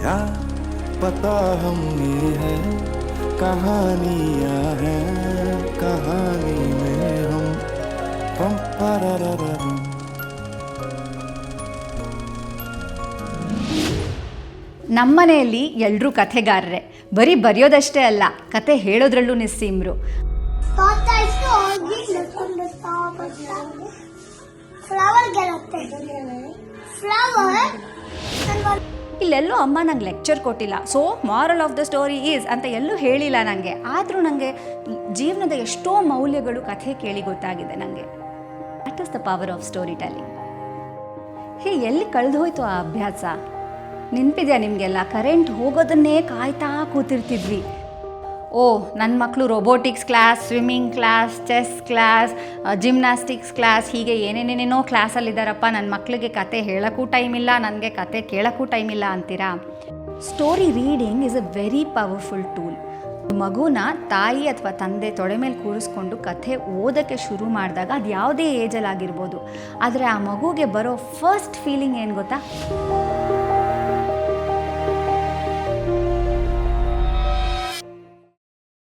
क्या पता हम ये है कहानियाँ हैं कहानी में हम पम पररररम। ನಮ್ಮನೆಯಲ್ಲಿ ಎಲ್ಲರೂ ಕಥೆಗಾರರೇ, ಬರೀ ಬರೆಯೋದಷ್ಟೇ ಅಲ್ಲ, ಕತೆ ಹೇಳೋದ್ರಲ್ಲೂ ನಿಸ್ಸೀಮ್ರು. ಇಲ್ಲೆಲ್ಲೂ ಅಮ್ಮ ನಂಗೆ ಲೆಕ್ಚರ್ ಕೊಟ್ಟಿಲ್ಲ, so moral of the story is ಅಂತ ಎಲ್ಲೂ ಹೇಳಿಲ್ಲ ನನಗೆ. ಆದರೂ ನನಗೆ ಜೀವನದ ಎಷ್ಟೋ ಮೌಲ್ಯಗಳು ಕಥೆ ಕೇಳಿ ಗೊತ್ತಾಗಿದೆ ನನಗೆ. That is the power of story telling. Hey, ಎಲ್ಲಿ ಕಳೆದು ಹೋಯ್ತು ಆ ಅಭ್ಯಾಸ? ನೆನಪಿದೆಯಾ ನಿಮಗೆಲ್ಲ? ಕರೆಂಟ್ ಹೋಗೋದನ್ನೇ ಕಾಯ್ತಾ ಕೂತಿರ್ತಿದ್ವಿ. ನನ್ನ ಮಕ್ಕಳು robotics class, swimming class, chess class, gymnastics class, ಹೀಗೆ ಏನೇನೇನೇನೋ ಕ್ಲಾಸಲ್ಲಿದ್ದಾರಪ್ಪ, ನನ್ನ ಮಕ್ಕಳಿಗೆ ಕತೆ ಹೇಳೋಕ್ಕೂ ಟೈಮ್ ಇಲ್ಲ, ನನಗೆ ಕತೆ ಕೇಳೋಕ್ಕೂ ಟೈಮ್ ಇಲ್ಲ ಅಂತೀರಾ? Story reading is a very powerful tool. ಮಗುನ ತಾಯಿ ಅಥವಾ ತಂದೆ ತೊಡೆ ಮೇಲೆ ಕೂರಿಸ್ಕೊಂಡು ಕಥೆ ಓದೋಕ್ಕೆ ಶುರು ಮಾಡಿದಾಗ, ಅದು ಯಾವುದೇ ಏಜಲ್ಲಾಗಿರ್ಬೋದು, ಆದರೆ ಆ ಮಗುಗೆ ಬರೋ ಫಸ್ಟ್ ಫೀಲಿಂಗ್ ಏನು ಗೊತ್ತಾ?